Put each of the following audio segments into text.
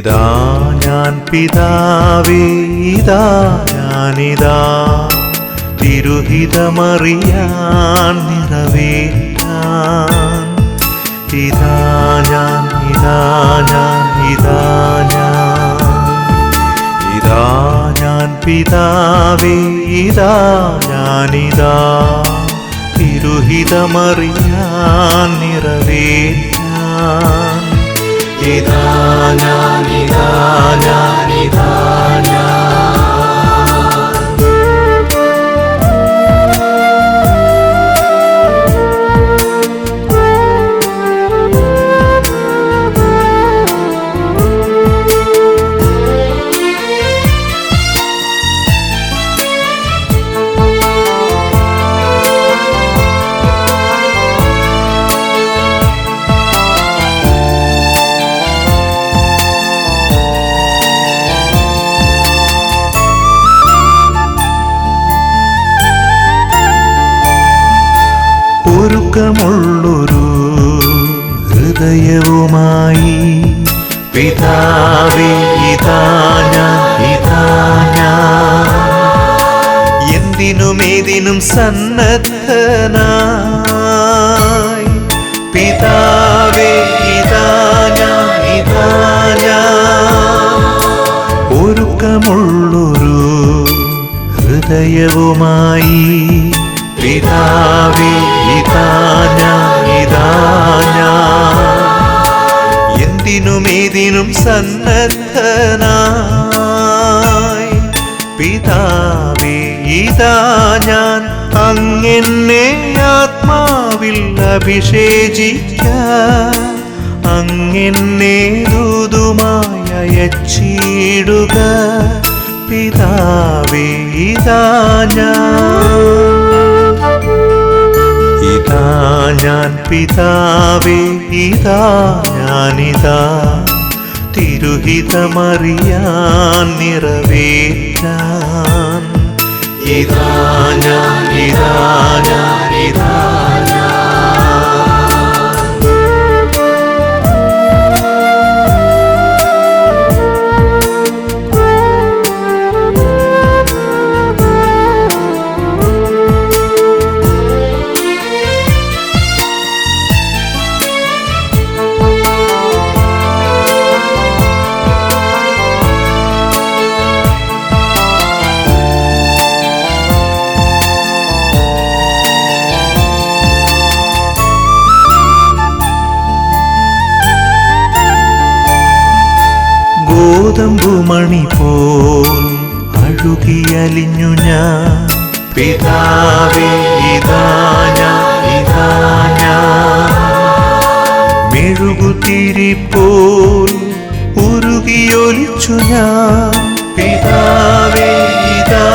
ഇതാ ഞാൻ പിതാവേ, ഇതാ ഞാനിതാ തിരുഹിതമറിയാൻ നിറവേറ്റാൻ. ഇതാ ഞാൻ, ഇതാ ഞാൻ, ഇതാ ഞാൻ, ഇതാ ഞാൻ പിതാവേ, ഇതാ ഞാനിതാ തിരുഹിതമറിയാൻ നിറവേറ്റാൻ. ഇതാ ഞാൻ, ഇതാ ഞാൻ, ഇതാ ഞാൻ. ഒരുക്കമുള്ളൊരു ഹൃദയവുമായി പിതാവേ, ഇതാ ഞാൻ, ഇതാ ഞാൻ എന്തിനുമേതിനും സന്നദ്ധനായി. പിതാവേ, ഇതാ ഞാൻ, ഇതാ ഞാൻ ഒരുക്കമുള്ളൊരു ഹൃദയവുമായി പിതാവേ, ഇതാ ഞാൻ, ഇതാ ഞാൻ എന്തിനുമേതിനും സന്നദ്ധനായി. പിതാവേ, ഇതാ ഞാൻ അങ്ങെന്നെ ആത്മാവിൽ അഭിഷേചിക്കാൻ. അങ്ങെന്നെ ദൂതുമായി അയച്ചിടുക. പിതാവേ, ഇതാ ഞാൻ, ഇതാ ഞാൻ പിതാവേ, ഇതാ ഞാനിതാ തിരുഹിതമറിയാൻ നിറവേറ്റാൻ. ഇതാ ഞാൻ, ഇതാ ഞാൻ, ഇതാ ഞാൻ. ഗോതമ്പുമണി പോൽ അഴുകിയലിഞ്ഞു ഞാൻ. പിതാവേ, ഇതാ ഞാൻ, ഇതാ ഞാൻ മെഴുകുതിരി പോൽ ഉരുകിയൊലിച്ചു ഞാൻ. പിതാവേ, ഇതാ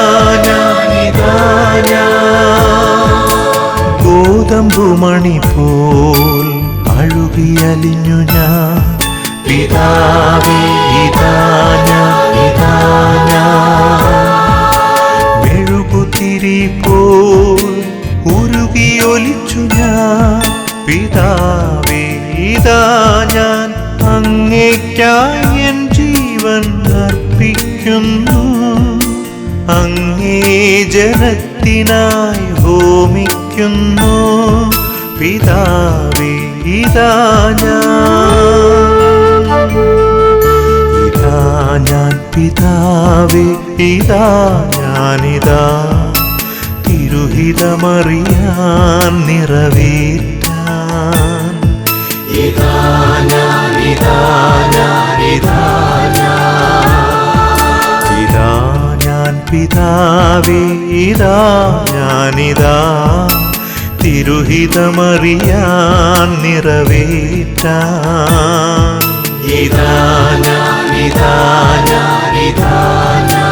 ഞാൻ, ഇതാ ഞാൻ ഗോതമ്പുമണി പോൽ അഴുകിയലിഞ്ഞു ഞാൻ. പിതാവേ, ഇതാ ഞാൻ, ഇതാ ഞാൻ മെഴുകുതിരി പോൽ ഉരുകിയൊലിച്ചു ഞാൻ. പിതാവേ, ഇതാ ഞാൻ അങ്ങേയ്ക്കായി എൻ ജീവൻ അർപ്പിക്കുന്നു. അങ്ങേ ജനത്തിനായി ഹോമിക്കുന്നു. പിതാവേ, ഇതാ ഞാൻ, ഇതാ ഞാൻ പിതാവേ, ഇതാ ഞാനിതാ തിരുഹിതമറിയാൻ നിറവേറ്റാൻ. ഇതാ ഞാൻ, ഇതാ ഞാൻ, ഇതാ ഞാൻ, ഇതാ ഞാൻ പിതാവേ, ഇതാ ഞാനിതാ തിരുഹിതമറിയാൻ നിറവേറ്റാൻ. ഇതാ ഞാൻ, ഇതാ ഞാൻ, ഇതാ ഞാൻ.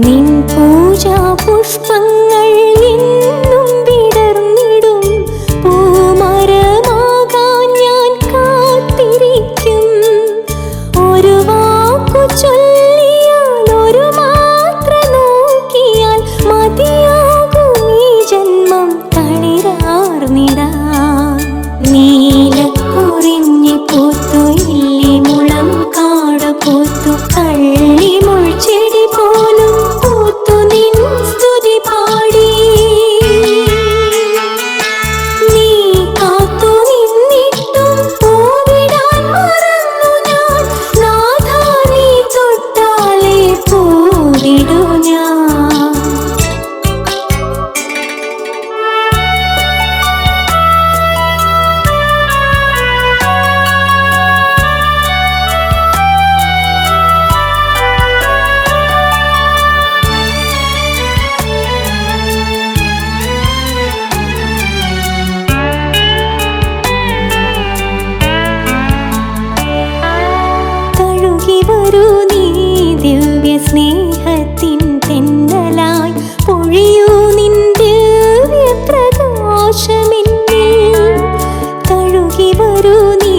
നിൻ പൂജാ പുഷ്പങ്ങൾ എന്നും വിടർന്നിടും പൂമരമാകാൻ ഞാൻ കാത്തിരിക്കും. ഒരു വാക്കു ചൊല്ലിയാൽ ഒരു മാത്ര നോക്കിയാൽ മതിയാകും ഈ ജന്മം തളിരാർന്നിടാൻ. നീലക്കുറിഞ്ഞി പൂത്തു ഇല്ലി മുളം കാട് പൂത്തു കള്ളി മുൾച്ചെടി പോലും പൂത്തു നിൻ സ്തുതി പാടി. നീ കാത്തു നിന്നിട്ടും പൂവിടാൻ മറന്നു ഞാൻ. നാഥാ നീ തൊട്ടാലേ പൂവിടൂ ഞാൻ. വരൂ നീ ദിവ്യ സ്നേഹത്തിൻ തെന്നലായി പൊഴിയൂ നിൻ ദിവ്യ പ്രകാശമെന്നിൽ. തഴുകി വരൂ നീ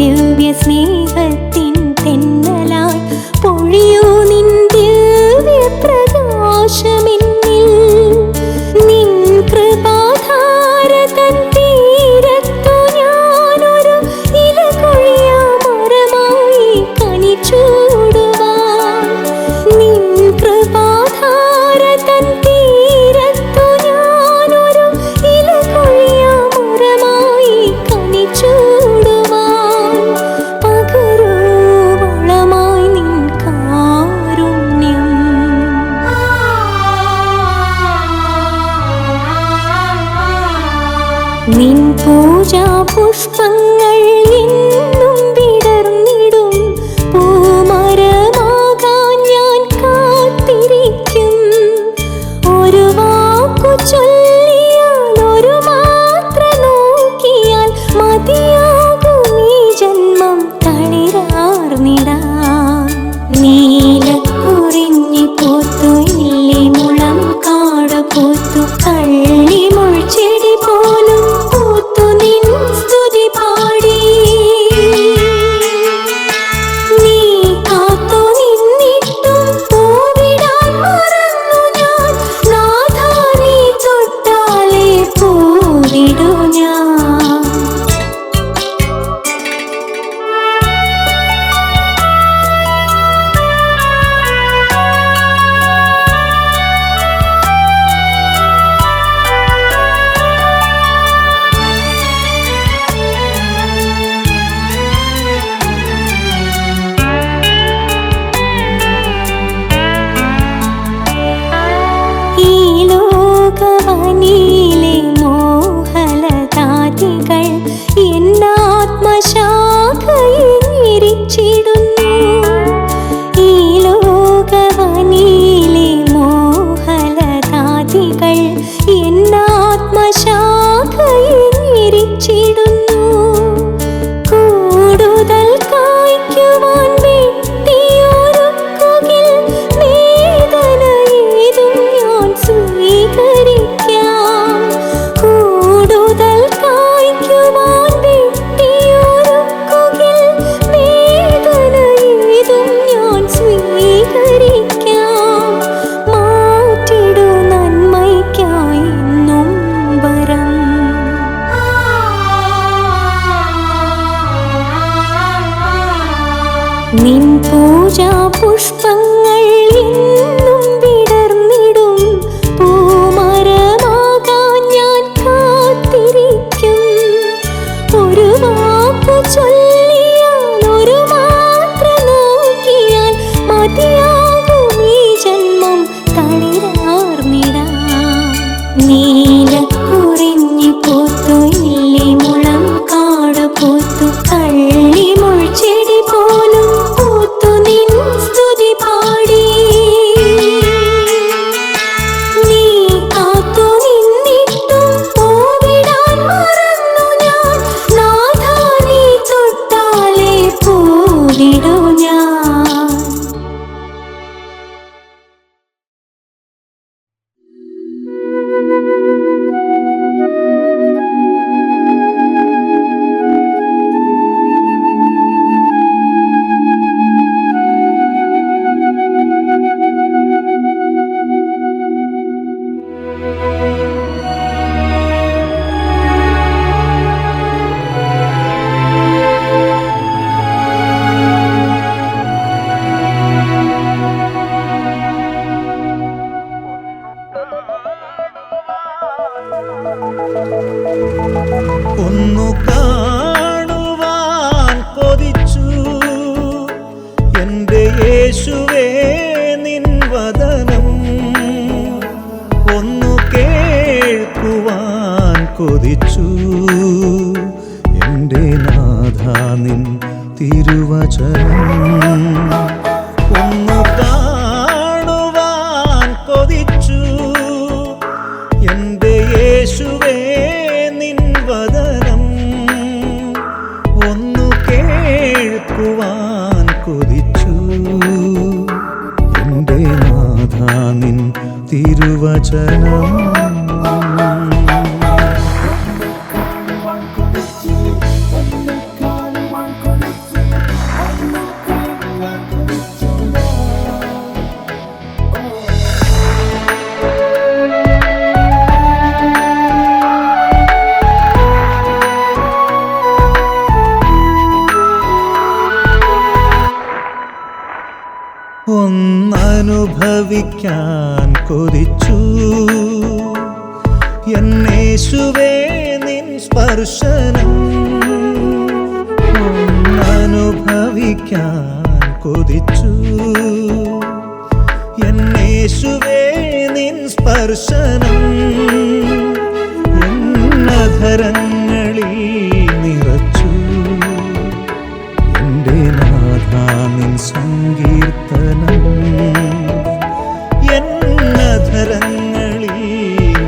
ദിവ്യ സ്നേഹത്തിൻ തെന്നലായി പൊഴിയൂ നിൻ ദിവ്യ പ്രകാശമെന്നിൽ. നിൻ കൃപാധാര തൻ തീരത്തു ഞാനൊരു ഇല കൊഴിയാ മരമായി കനിച്ചൂടുവാൻ. നിൻ കൃപാധാര തൻ തീരത്തു ഞാനൊരു ഇല കൊഴിയാ മരമായി കനിച്ചൂടുവാൻ. പകരൂ വളമായി നിൻ കാരുണ്യം. നിൻ പൂജാ പുഷ്പങ്ങൾ എന്നും വിടർന്നിടും പൂമരമാകാൻ ഞാൻ കാത്തിരിക്കും. ഒരു വാക്കു ചൊല്ലിയാൽ ഒരു മാത്ര നോക്കിയാൽ മതിയാകും ഈ ജന്മം തളിരാർന്നിടാൻ. നീലക്കുറിഞ്ഞി പൂത്തു ഇല്ലി മുളം കാട് പൂത്തു കള്ളി മുൾച്ചെടി പോലും പൂത്തു നിൻ സ്തുതി പാടി. നീ കാത്തു നിന്നിട്ടും പൂവിടാൻ മറന്നു ഞാൻ. നാഥാ നീ തൊട്ടാലേ പൂവിടൂ ഞാൻ. ഈ ലോകവനിയിലെ മോഹലതാതികൾ എന്നാത്മശാഖയിൽ ഇരിച്ചിടുന്നു. ഈ ലോകവനിയിലെ മോഹലതാതികൾ എന്നാത്മശാഖയിൽ ഇരിച്ചിടുന്നു. കൂടുതൽ കായ്ക്കുവാൻ വെട്ടിയൊരുക്കുകിൽ വേദനയേതും ഞാൻ സ്വീകരിക്കാം. കൂടുതൽ കായ്ക്കുവാൻ വെട്ടിയൊരുക്കുകിൽ വേദനയേതും ഞാൻ സ്വീകരിക്കാം. മാറ്റിടൂ നന്മയ്ക്കായി നൊമ്പരം. നിൻ പൂജാ പുഷ്പങ്ങൾ എന്നും വിടർന്നിടും പൂമരമാകാൻ ഞാൻ കാത്തിരിക്കും. ഒരു വാക്കു ചൊല്ലിയാൽ ഒരു മാത്ര നോക്കിയാൽ മതിയാകും ഈ ജന്മം തളിരാർന്നിടാൻ. നീലക്കുറിഞ്ഞി പൂത്തു ഇല്ലി മുളം കാട് പൂത്തു കള്ളി മുൾച്ചെടി പോലും പൂത്തു നിൻ സ്തുതി പാടി. കൊതിച്ചു എൻ്റെ നാഥ നിൻ തിരുവചനം ഒന്നു കാണുവാൻ കൊതിച്ചു എൻ്റെ യേശുവേ നിൻ വദനം ഒന്നു കേൾക്കുവാൻ കൊതിച്ചു എൻ്റെ നാഥ നിൻ തിരുവചനം ഒന്നനുഭവിക്കാൻ കൊതിച്ചു എന്നേശുവേ നിൻ സ്പർശനം ഒന്നനുഭവിക്കാൻ കൊതിച്ചു എന്നേശുവേ നിൻ സ്പർശനം എന്നധരങ്ങളിൽ നിറച്ചു എൻ്റെ നാഥ നിൻ സങ്കീർത്തനം എന്നധരങ്ങളിൽ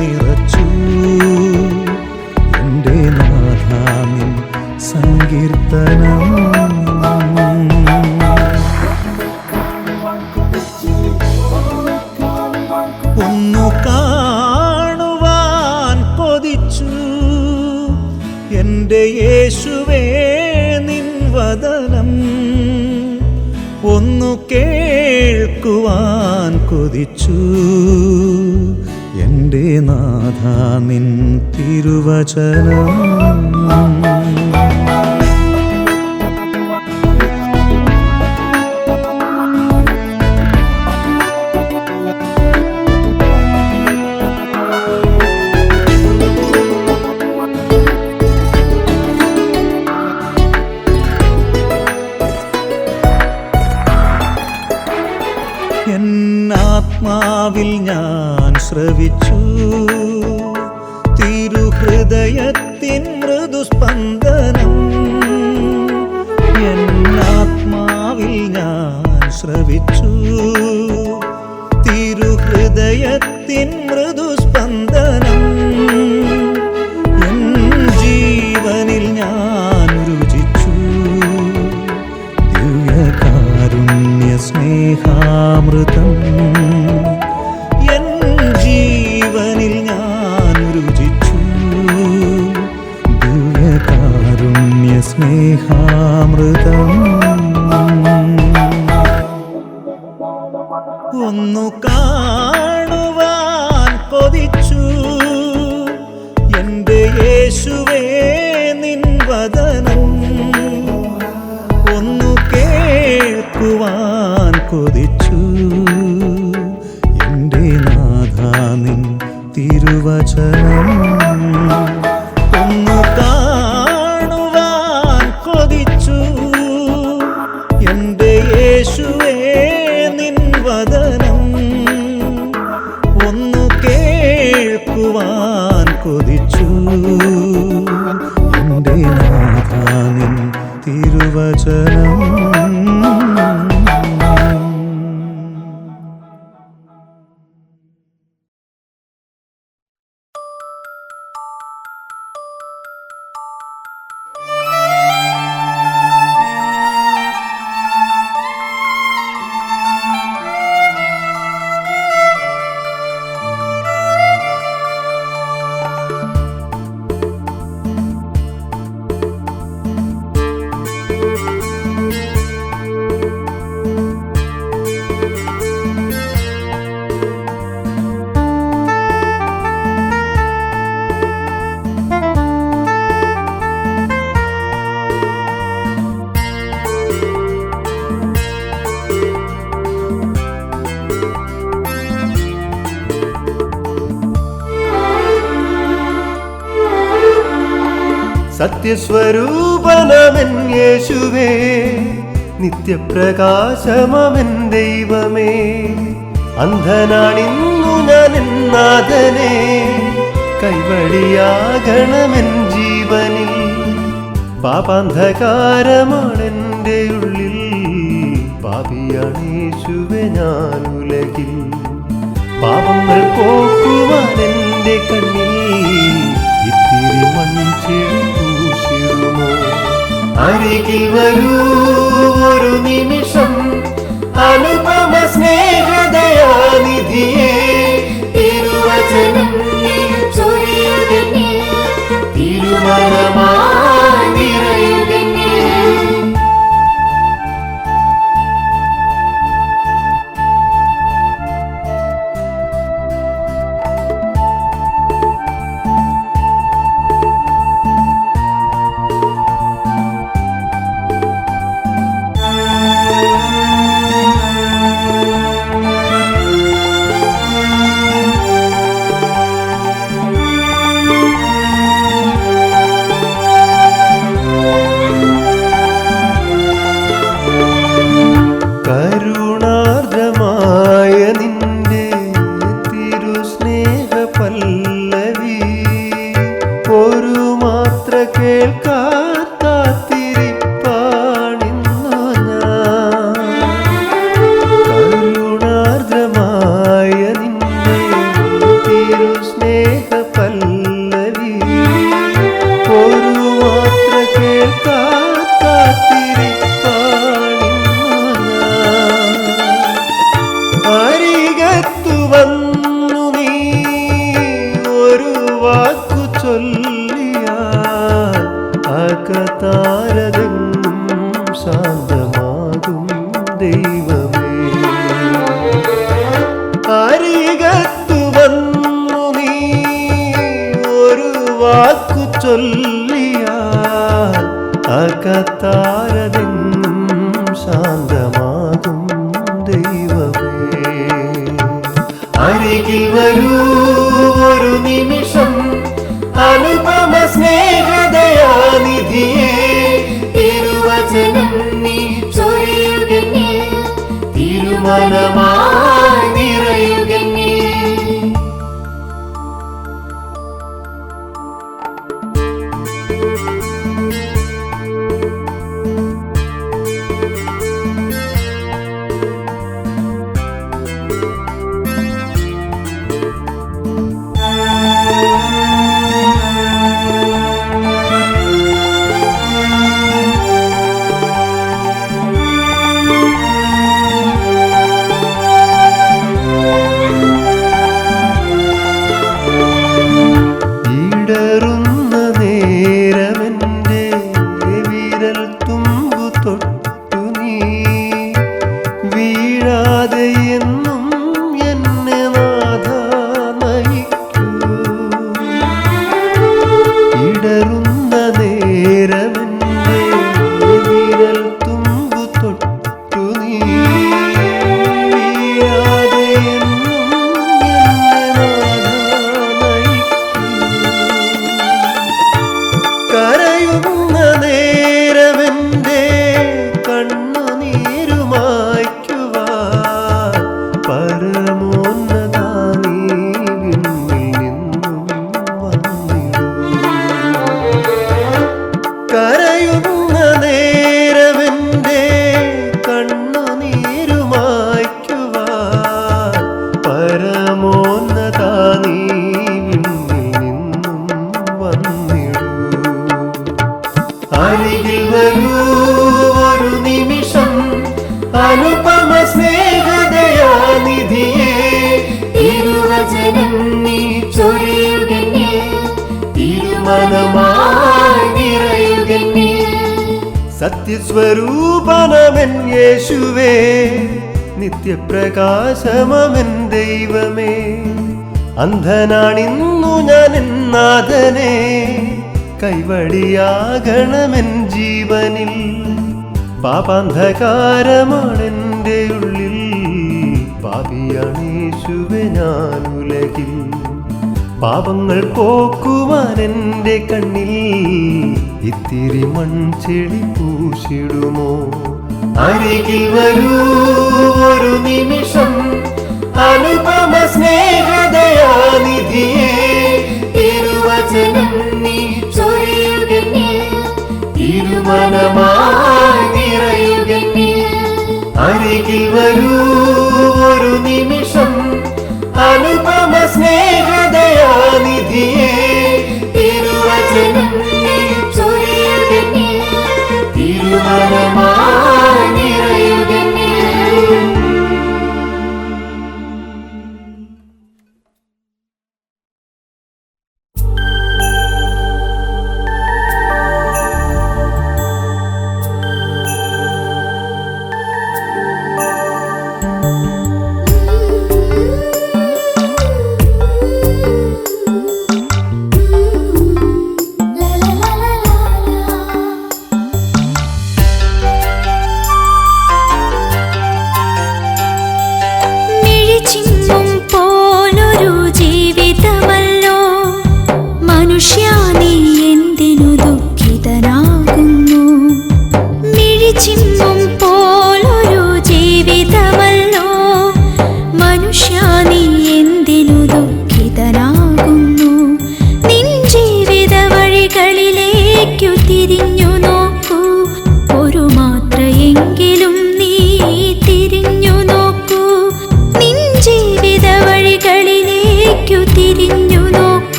നിറച്ചു എൻ്റെ നാഥ നിൻ സങ്കീർത്തനം ഒന്നു കാണുവാൻ കൊതിച്ചു എൻ്റെ യേശുവേ നിൻ വദനം ഒന്നു കേൾക്കുവാൻ കൊതിച്ചു എൻ്റെ നാഥ നിൻ തിരുവചനം എന്നാത്മാവിൽ ഞാൻ ശ്രവിച്ചു തിരുഹൃദയത്തിൻ മൃദുസ്പന്ദനം എന്നാത്മാവിൽ ഞാൻ ശ്രവിച്ചു തിരുഹൃദയത്തിൻ മൃദുസ്പന്ദനം എൻ ജീവനിൽ ഞാൻ രുചിച്ചു ദിവ്യകാരുണ്യ സ്നേഹാമൃതം എൻ ജീവനിൽ ഞാൻ രുചിച്ചു ദിവ്യകാരുണ്യ സ്നേഹാമൃതം ഒന്നു കാണുവാൻ കൊതിച്ചു എൻ്റെ യേശുവേ നിൻ വദനം ഒന്നു കേൾക്കുവാൻ കൊതിച്ചു എൻ്റെ നാഥ നിൻ തിരുവചനം ഒന്നു കാണുവാൻ കൊതിച്ചു എൻ്റെ യേശുവേ നിൻ വദനം ഒന്നു കേൾക്കുവാൻ കൊതിച്ചു എൻ്റെ നാഥ നിൻ തിരുവചനം സത്യസ്വരൂപനമെൻ യേശുവേ, നിത്യപ്രകാശമമെൻ ദൈവമേ, അന്ധനാണിന്നു ഞാൻ നാഥനെ കൈവഴിയാകണമെൻ ജീവനിൽ. പാപാന്ധകാരമാണെൻ്റെ ഉള്ളിൽ, പാപിയാണ് യേശുവേ ഞാൻ ഉലകിൽ. പാപങ്ങൾ പോക്കുവാൻ എൻ്റെ കണ്ണിൽ ഇത്തിരി മൺചെടി പൂശിടുമോ? അരികിൽ വരൂ ഒരു നിമിഷം, അനുപമ സ്നേഹദയാനിധിയേ. തിരുവചനം ചൊരിയുകെന്നെ, തിരുമനമായി നിറയുകെന്നെ. കരുണാർദ്രമായ നിന്റെ തിരുസ്നേഹ പല്ലവി ഒരു മാത്ര കേൾക്കാത്തിരിപ്പാണിന്നു ഞാൻ. കരുണാർദ്രമായ നിന്റെ തിരുസ്നേഹ പല്ലവി ഒരു മാത്ര അരികത്തു വന്നു നീ ഒരു വാക്കു ചൊല്ലിയാൽ അകതാരതെങ്ങും ശാന്തമാകും ദൈവമേ. അരികത്തു വന്നു നീ ഒരു വാക്കു ചൊല്ലിയാൽ അകതാരതെങ്ങും ശാന്തമാകും ദൈവമേ. അരികിൽ വരൂ ഒരു നിമിഷം, അനുപമ സ്നേഹദയാനിധിയേ. തിരുവചനം നീ ചൊരിയുകെന്നെ, തിരുമനമായി നിറയുകെന്നെ. ഇടറുന്ന നേരമെൻ്റെ വിരൽ തുമ്പു തൊട്ടു നീ വീഴാതെ എന്നും എന്നെ നാഥ നയിക്കൂ. ഇടറുന്ന നേരമെൻ്റെ വിരൽ തുമ്പു തൊട്ടു നീ വീഴാതെ എന്നും എന്നെ നാഥ നയിക്കൂ. കരയുന്ന നേരമെൻ്റെ കണ്ണുനീരുമായ്ക്കുവാൻ പരമോന്നതാ നീ വിണ്ണിൽ നിന്നും വന്നിടൂ. കരയുന്ന നേരമെൻ്റെ കണ്ണുനീരുമായ്ക്കുവാൻ പരമോന്നതാ നീ വിണ്ണിൽ നിന്നും വന്നിടൂ. അരികിൽ വരൂ ഒരു നിമിഷം, അനുപമ സ്നേഹദയാനിധിയേ. തിരുവചനം നീ ചൊരിയുകെന്നെ, തിരുമനമായി നിറയുകെന്നെ. സത്യസ്വരൂപനമെൻ യേശുവേ, നിത്യപ്രകാശമമെൻ ദൈവമേ. അന്ധനാണിന്നു ഞാൻ നാഥനെ, കൈവഴിയാകണമെൻ ജീവനിൽ. പാപാന്ധകാരമാണെൻ്റെ ഉള്ളിൽ, പാപിയാണ് യേശുവേ ഞാൻ ഉലകിൽ. പാപങ്ങൾ പോക്കുവാൻ എൻ്റെ കണ്ണിൽ ഇത്തിരി മൺചെടി പൂശിടുമോ? അരികിൽ വരൂ ഒരു നിമിഷം, അനുപമ സ്നേഹദയാനിധിയേ. തിരുമനമായി നിറയുകന്നിൽ. അരികിൽ വരൂ ഒരു നിമിഷം, അനുപമ സ്നേഹദയാനിധിയേ, തിരുവചനം ചൊരിയുകന്നിൽ, തിരുമനമായി നിറയുകന്നിൽ.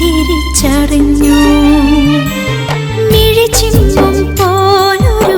തിരിച്ചറിഞ്ഞു മിഴിച്ചിമ്പും പോലൊരു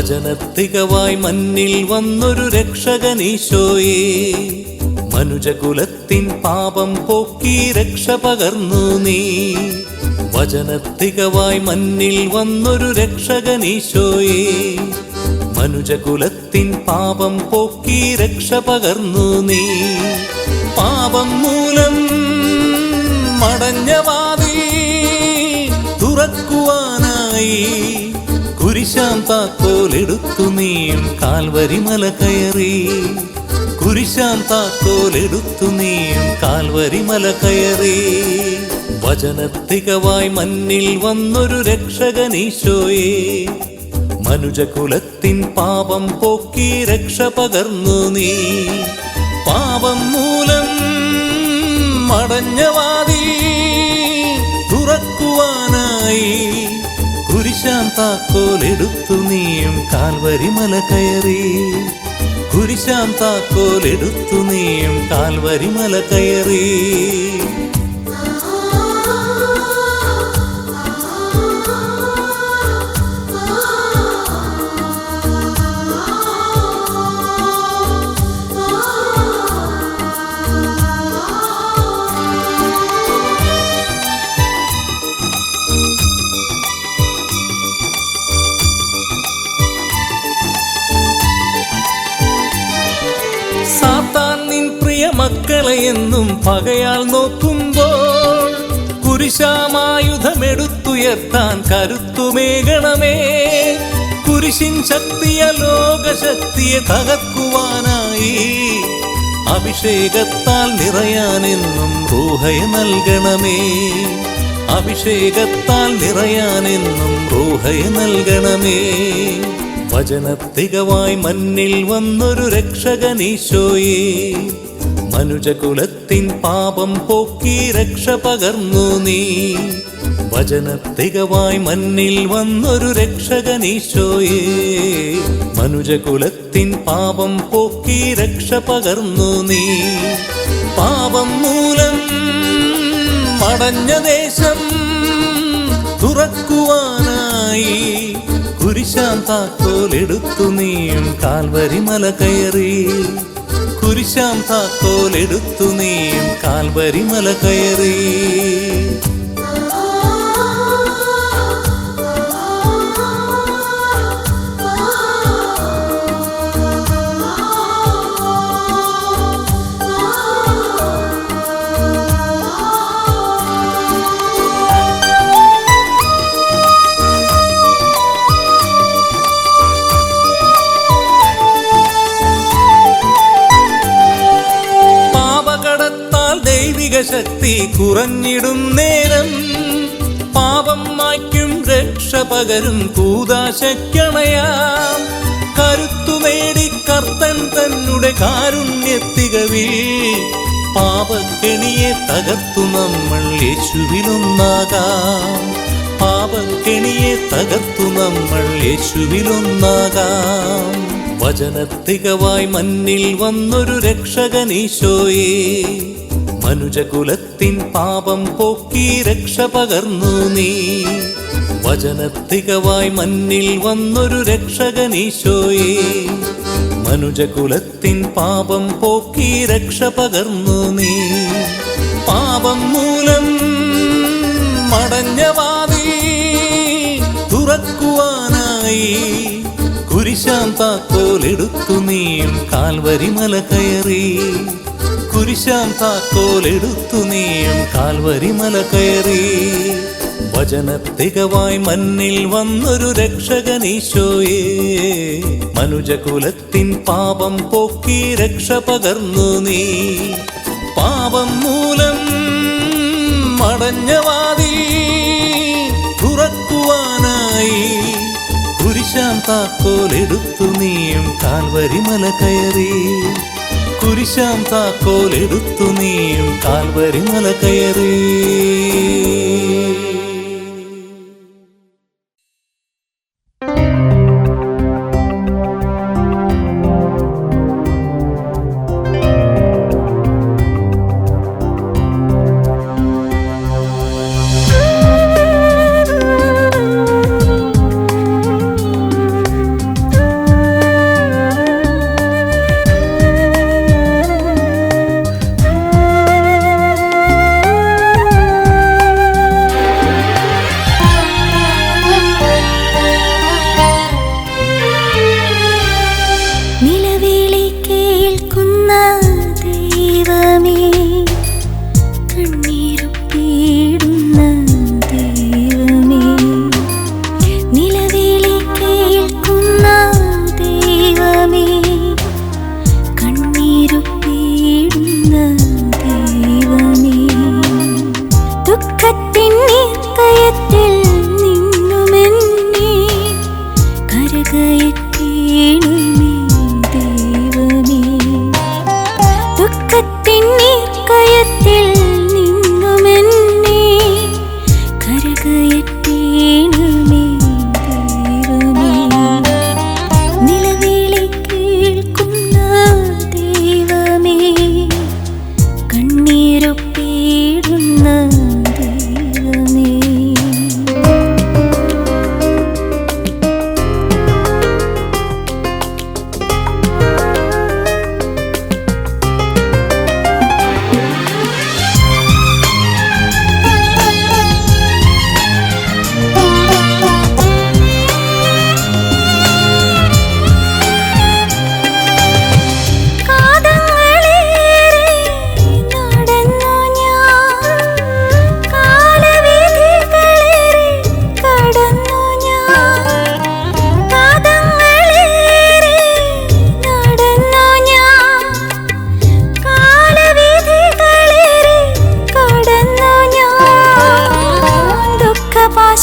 വചനത്തികവായി മണ്ണിൽ വന്നൊരു രക്ഷകനീശോയേ, മനുജകുലത്തിൻ പാപം പോക്കി രക്ഷ പകർന്നു നീ. വചനത്തികവായി മണ്ണിൽ വന്നൊരു രക്ഷകനീശോയേ, മനുജകുലത്തിൻ പാപം പോക്കി രക്ഷ പകർന്നു നീ. പാപം മൂലം മടഞ്ഞ വാതിൽ തുറക്കുവാനായി കുരിശാം താക്കോലെടുത്തു നീയും കാൽവരി മല കയറി. കുരിശാം താക്കോലെടുത്തു നീയും കാൽവരി മല കയറി. വചനത്തികവായി മണ്ണിൽ വന്നൊരു രക്ഷകനീശോയേ, മനുജകുലത്തിൻ പാപം പോക്കി രക്ഷ പകർന്നു നീ. പാപം മൂലം മടഞ്ഞ വാതിൽ തുറക്കുവാനായി കുരിശാം താക്കോലെടുത്തു നീയും കാൽവരി മല കയറി. കുരിശാം താക്കോലെടുത്തു നീയും കാൽവരി മല കയറി. സാത്താൻ നിൻ പ്രിയ മക്കളെ എന്നും പകയാൽ നോക്കുമ്പോൾ കുരിശാമായുധമെടുത്തുയർത്താൻ കരുത്തുമേകണമേ. കുരിശിൻ ശക്തിയ ലോകശക്തിയെ തകർക്കുവാനായി അഭിഷേകത്താൽ നിറയാനെന്നും റൂഹയെ നൽകണമേ. അഭിഷേകത്താൽ നിറയാനെന്നും റൂഹയെ നൽകണമേ. വചനത്തികവായി മണ്ണിൽ വന്നൊരു രക്ഷകനീശോയേ, മനുജകുലത്തിൻ പാപം പോക്കി രക്ഷ പകർന്നു നീ. വചനത്തികവായി മണ്ണിൽ വന്നൊരു രക്ഷകനീശോയേ, മനുജകുലത്തിൻ പാപം പോക്കി രക്ഷ പകർന്നു നീ. പാപം മൂലം മടഞ്ഞ ദേശം തുറക്കുവാനായി കുരിശാം താക്കോലെടുത്തു നീയും കാൽവരി മല കയറി. കുരിശാം താക്കോലെടുത്തു നീയും കാൽവരി മല കയറി. ശക്തി കുറഞ്ഞിടും നേരം പാപം മായ്ക്കും രക്ഷ പകരും കൂദാശയ്ക്കണയാം. കരുത്തു നേടി കർത്തൻ തന്നെ കാരുണ്യത്തികവിൽ പാപക്കെണിയെ തകർത്തു നമ്മൾ യേശുവിലൊന്നാകാം. പാപക്കെണിയെ തകർത്തു നമ്മൾ യേശുവിലൊന്നാകാം. വചനത്തികവായി മണ്ണിൽ വന്നൊരു രക്ഷകനീശോയേ, മനുജകുലത്തിൻ പാപം പോക്കി രക്ഷ പകർന്നു നീ. വചനത്തികവായി മണ്ണിൽ വന്നൊരു രക്ഷകനീശോയേ, മനുജകുലത്തിൻ പാപം പോക്കി രക്ഷ പകർന്നു നീ. പാപം മൂലം മടഞ്ഞ വാതിൽ തുറക്കുവാനായി കുരിശാം താക്കോലെടുത്തു നീയും കാൽവരി മല കയറി. കുരിശാം താക്കോലെടുത്തു നീയും കാൽവരി മല കയറി. വചനത്തികവായി മണ്ണിൽ വന്നൊരു രക്ഷകനീശോയേ, മനുജകുലത്തിൻ പാപം പോക്കി രക്ഷ പകർന്നു നീ. പാപം മൂലം മടഞ്ഞ വാതിൽ തുറക്കുവാനായി കുരിശാം താക്കോലെടുത്തു നീയും കാൽവരി മല കയറി. കുരിശാം താക്കോലെടുത്തു നീയും കാൽവരി മല കയറി.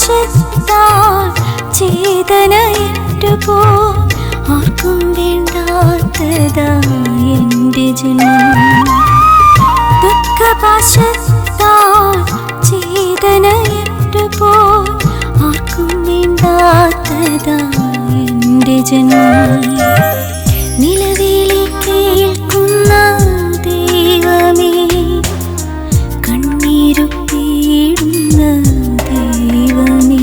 ദുഃഖപാശത്താൽ ചേതനയറ്റുപോ ആർക്കും വേണ്ടാത്തതായി എൻ്റെ ജന്മം. ദുഃഖപാശത്താൽ ചേതനയറ്റുപോ ആർക്കും വേണ്ടാത്തതായി എൻ്റെ ജന്മം. നിലവിളി കേൾക്കുന്ന ദൈവമേ, കണ്ണീരു പീടുന്ന ദൈവമേ,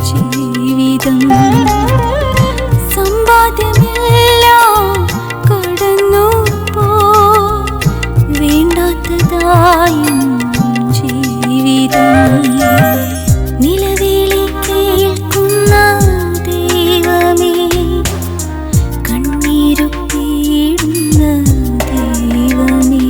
ജീവിതം സമ്പാദ്യമെല്ലാം കടന്നു പോ, വേണ്ടാത്തതായും ജീവിതം. നിലവിളി കേൾക്കുന്ന ദൈവമേ, കണ്ണീരു പീടുന്ന ദൈവമേ,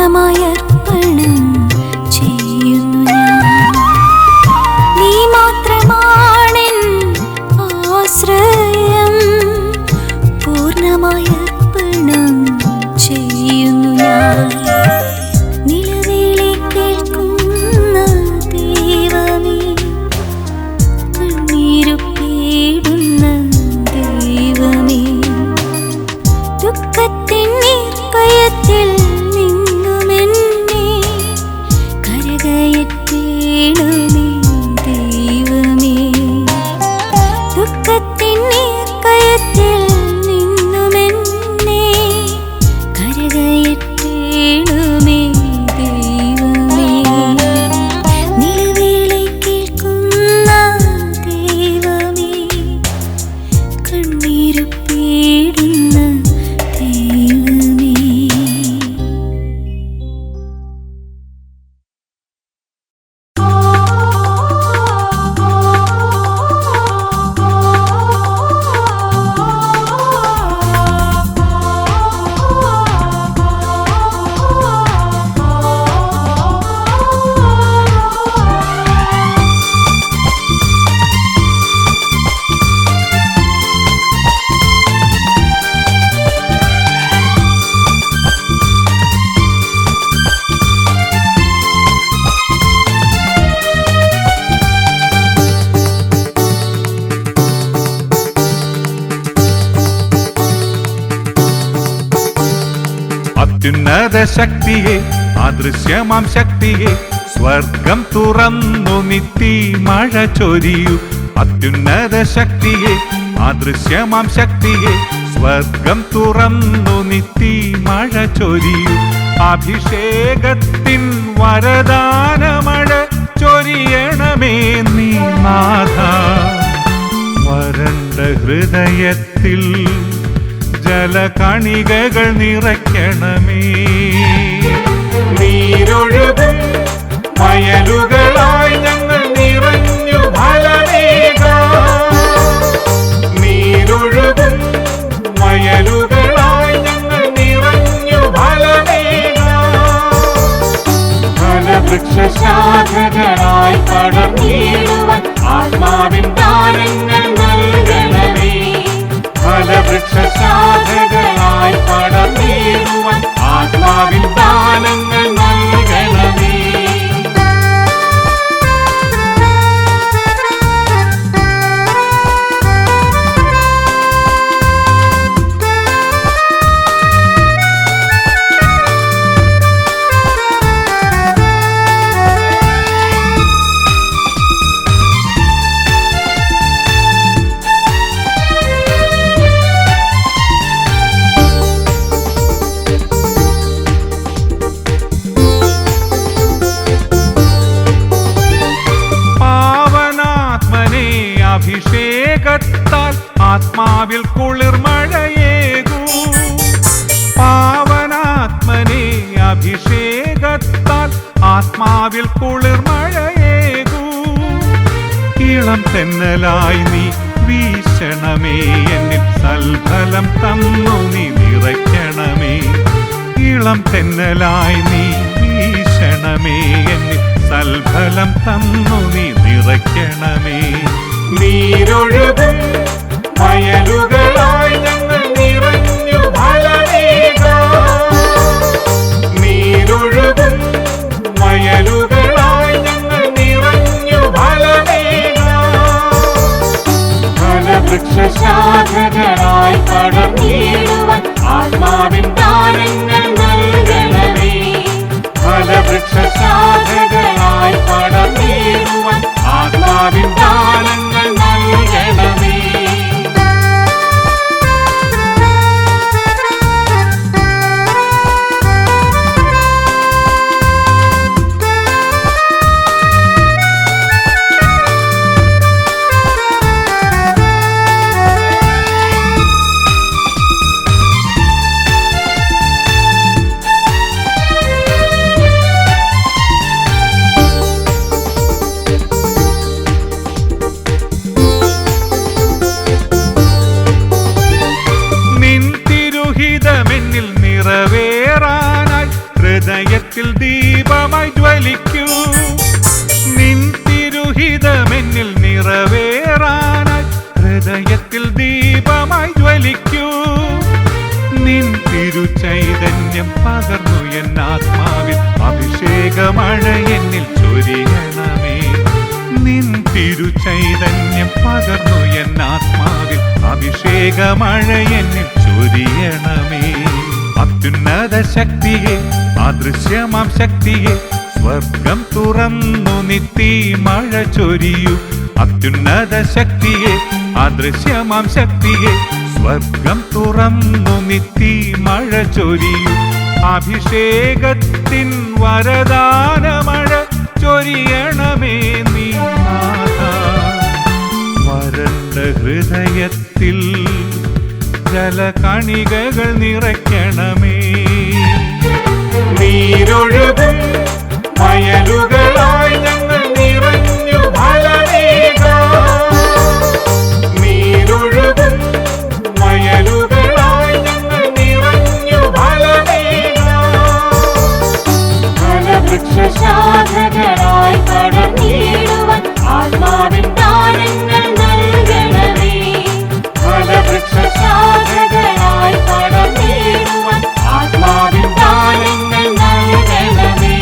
പൂർണ്ണമായർപ്പണം ചെയ്യുന്നു ഞാൻ. നീ മാത്രമാണെൻ ആശ്രയം, പൂർണ്ണമായർപ്പണം ചെയ്യുന്നു ഞാൻ. നിലവിളി കേൾക്കുന്ന ദൈവമേ, കണ്ണീരു പീടുന്ന ദൈവമേ, ദുഃഖത്തിൻ നീർക്കയത്തിൽ കരകയറ്റേണമേ ദൈവമേ, ദുഃഖത്തിൻ നീർക്കയത്തിൽ നിന്നുമെന്നെ കരകയറ്റേണമേ ദൈവമേ. നിലവിളി കേൾക്കുന്ന ദൈവമേ, കണ്ണീരു പീടുന്ന ദൈവമേ. അത്യുന്നത ശക്തിയെ, അദൃശ്യമാം ശക്തിയെ, സ്വർഗം തുറന്നു നിത്തി മഴ ചൊരിയൂ. അത്യുന്നത ശക്തിയെ, അദൃശ്യമാം ശക്തിയെ, സ്വർഗം തുറന്നു നിത്തി മഴ ചൊരിയൂ. അഭിഷേകത്തിൻ വരദാനമഴ ചൊരിയണമേ നീ നാഥ. വരണ്ട ഹൃദയത്തിൽ ജലകണികകൾ നിറയ്ക്കണമേ. നീരൊഴുകും വയലുകളായി ഞങ്ങൾ നിറഞ്ഞു ഫലമേകാം. ആത്മാവിൻ ദാനങ്ങൾ നൽകണമേ. പാവനാത്മനെ അഭിഷേകത്താൽ ആത്മാവിൽ കുളിർമഴയേകൂ. പാവനാത്മനെ അഭിഷേകത്താൽ ആത്മാവിൽ കുളിർമഴയേകൂ. ഇളം തെന്നലായി നീ വീശണമേ, എന്നിൽ സൽഫലം തന്നു നീ നിറയ്ക്കണമേ. ഇളം തെന്നലായി നീ വീശണമേ, എന്നിൽ സൽഫലം തന്നു നീ നിറയ്ക്കണമേ. നീരൊഴുകും വയലുകളായി ഞങ്ങൾ നിറഞ്ഞു ഫലമേകാം. നീരൊഴുകും വയലുകളായി ഞങ്ങൾ നിറഞ്ഞു ഫലമേകാം. ഫലവൃക്ഷശാഖകളായി പടർന്നിടുവാൻ ആത്മാവിൻ ദാനങ്ങൾ നൽകണമേ. ഫലവൃക്ഷശാഖകളായി പടർന്നിടുവാൻ ആത്മാവിൻ ദാനങ്ങൾ നൽകണമേ. നിൻതിരുഹിതമെന്നിൽ നിറവേറാനായി ഹൃദയത്തിൽ ദീപമായി ജ്വലിക്കൂ. നിൻതിരുഹിതമെന്നിൽ നിറവേറാനായി ഹൃദയത്തിൽ ദീപമായി ജ്വലിക്കൂ. നിൻ തിരുചൈതന്യം പകർന്നു എന്നാത്മാവിൽ അഭിഷേകമഴ എന്നിൽ ചൊരിയണമേ. നിൻ തിരുചൈതന്യം പകർന്നു എന്നാത്മാവിൽ അഭിഷേകമഴ എന്നിൽ ചൊരിയണമേ. അത്യുന്നത ശക്തിയെ അദൃശ്യമാം ശക്തിയെ സ്വർഗം തുറന്നു നിത്തി മഴ ചൊരിയൂ. അത്യുന്നത ശക്തിയെ അദൃശ്യമാം ശക്തിയെ സ്വർഗം തുറന്നു നിത്തി മഴ ചൊരിയൂ. അഭിഷേകത്തിൻ വരദാനമഴ ചൊരിയണമേ നീ നാഥ. വരണ്ട ഹൃദയത്തിൽ ജലകണികകൾ നിറയ്ക്കണമേ. നീരൊഴുകും വയലുകളായി ഞങ്ങൾ നിറഞ്ഞു ഫലമേകാം. നീരൊഴുകും വയലുകളായി ഞങ്ങൾ നിറഞ്ഞു ഫലമേകാം. ഫലവൃക്ഷശാഖകളായി പടർന്നിടുവാൻ ആത്മാവിൻ ദാനങ്ങൾ നൽകണമേ. ഫലവൃക്ഷശാഖകളായി പടർന്നിടുവാൻ ആത്മാവിൻ ദാനങ്ങൾ നൽകണമേ.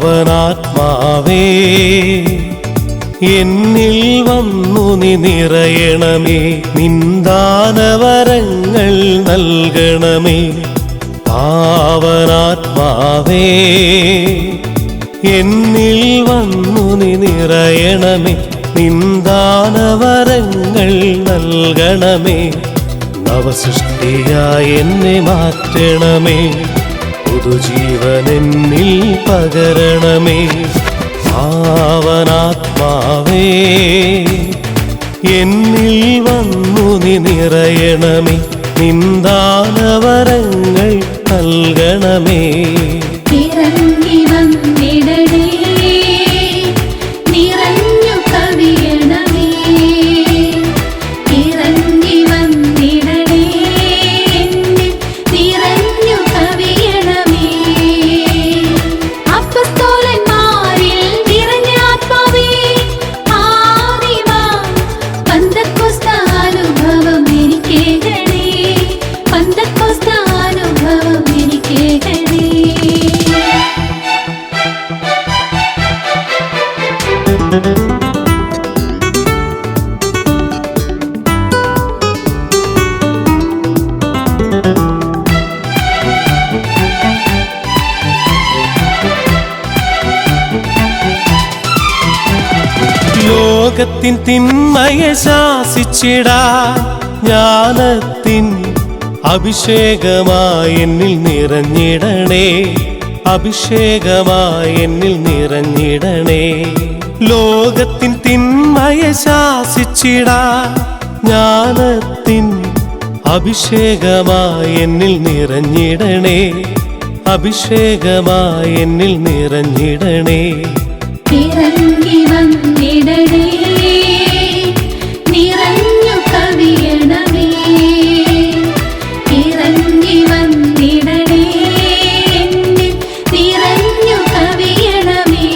പാവനാത്മാവേ എന്നിൽ വന്നു നീ നിറയണമേ, നിന്ദാനവരങ്ങൾ നൽകണമേ. പാവനാത്മാവേ എന്നിൽ വന്നു നീ നിറയണമേ, നിന്ദാനവരങ്ങൾ നൽകണമേ. നവസൃഷ്ടിയായി എന്നെ മാറ്റണമേ, പുതുജീവനെന്നിൽ പകരണമേ. പാവനാത്മാവേ എന്നിൽ വന്നു നീ നിറയണമേ, നിന്ദാനവരങ്ങൾ നൽകണമേ. ഇറങ്ങി വന്നിടണേ, നിറഞ്ഞു കവിയണമേ. ഇറങ്ങി വന്നിടണേ, എന്നിൽ നിറഞ്ഞു കവിയണമേ. അപ്പസ്തോലന്മാരിൽ നിറഞ്ഞ ആത്മാവേ, ആദിവാ പന്തക്കോസ്താനുഭവം എനിക്കേകണേ, പന്തക്കോസ്താനുഭവം എനിക്കേകണേ. ലോകത്തിൻ തിന്മയെ ശാസിച്ചിടാൻ ജ്ഞാനത്തിൻ അഭിഷേകമായി എന്നിൽ നിറഞ്ഞിടണേ, അഭിഷേകമായി എന്നിൽ നിറഞ്ഞിടണേ. ലോകത്തിൻ തിന്മയെ ശാസിച്ചിടാൻ ജ്ഞാനത്തിൻ അഭിഷേകമായി എന്നിൽ നിറഞ്ഞിടണേ, അഭിഷേകമായി എന്നിൽ നിറഞ്ഞിടണേ. ഇറങ്ങി വന്നിടണേ, നിറഞ്ഞു കവിയണമേ. ഇറങ്ങി വന്നിടണേ, എന്നിൽ നിറഞ്ഞു കവിയണമേ.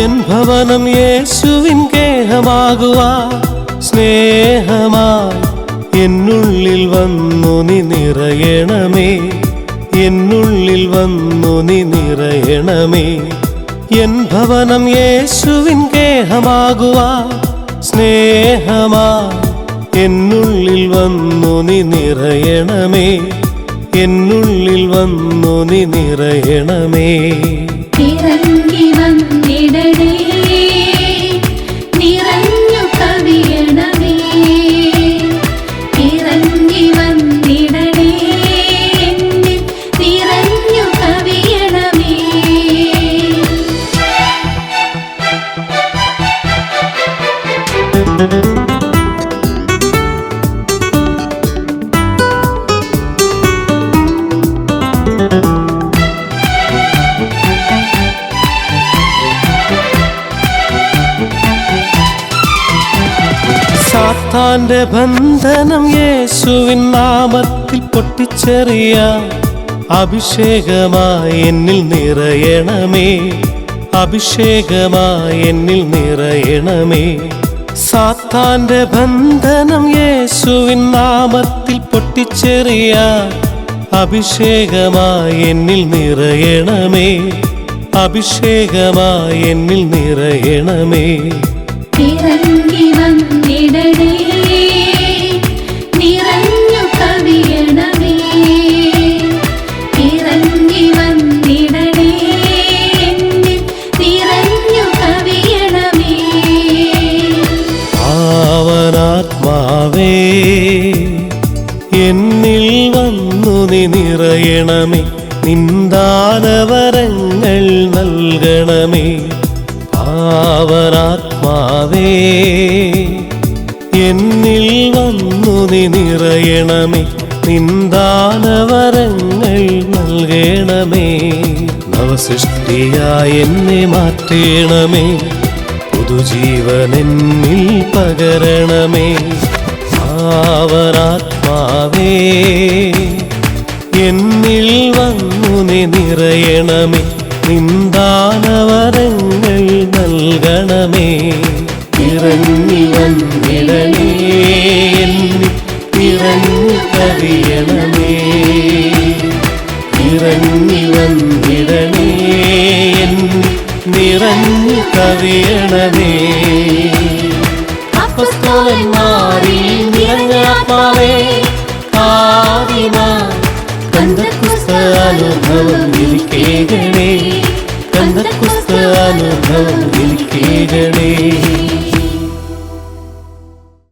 എൻ ഭവനം യേശുവിൻ ഗേഹമാകുവാ, സ്നേഹമായി എന്നുള്ളിൽ വന്നു നീ നിറയണമേ, എന്നുള്ളിൽ വന്നു നീ നിറയണമേ. എൻ ഭവനം യേശുവിൻ ഗേഹമാകുവാ, സ്നേഹമായി എന്നുള്ളിൽ വന്നു നീ നിറയണമേ, എന്നുള്ളിൽ വന്നു നീ നിറയണമേ. ഇറങ്ങി വന്നിടണേ, നിറഞ്ഞു കവിയണമേ. ഇറങ്ങി വന്നിടണേ, എന്നിൽ നിറഞ്ഞു കവിയണമേ. സാത്താന്റെ ബന്ധനം യേശുവിൻ നാമത്തിൽ പൊട്ടിച്ചെറിയാൻ അഭിഷേകമായി എന്നിൽ നിറയണമേ, അഭിഷേകമായി എന്നിൽ നിറയണമേ. സാത്താന്റെ ബന്ധനം യേശുവിൻ നാമത്തിൽ പൊട്ടിച്ചെറിയാൻ അഭിഷേകമായി എന്നിൽ നിറയണമേ, അഭിഷേകമായി എന്നിൽ നിറയണമേ. ഇറങ്ങി വന്നിടണേ, നിറഞ്ഞു കവിയണമേ. ഇറങ്ങി വന്നിടണേ, എന്നിൽ നിറഞ്ഞു കവിയണമേ. പാവനാത്മാവേ എന്നിൽ വന്നു നീ നിറയണമേ, നിന്ദാനവരങ്ങൾ നൽകണമേ. പാവനാത്മാവേ എന്നിൽ വന്നു നീ നിറയണമേ, നിന്ദാനവരങ്ങൾ നൽകണമേ. നവസൃഷ്ടിയായി എന്നെ മാറ്റണമേ, പുതുജീവനെന്നിൽ പകരണമേ. പാവനാത്മാവേ എന്നിൽ വന്നു നീ നിറയണമേ നിന്ദാനവരങ്ങൾ നൽകണമേ ഇറങ്ങി വന്നിടണേ എന്നിൽ നിറഞ്ഞു കവിയണമേ ഇറങ്ങി വന്നിടണേ എന്നിൽ നിറഞ്ഞു കവിയണമേ അപ്പസ്തോലന്മാരിൽ നിറഞ്ഞ ആത്മാവേ ആദിനാൾ കന്തക്കുസ്ത അനുഭവം എനിക്കേകണേ കന്തക്കുസ്ത അനുഭവം എനിക്കേകണേ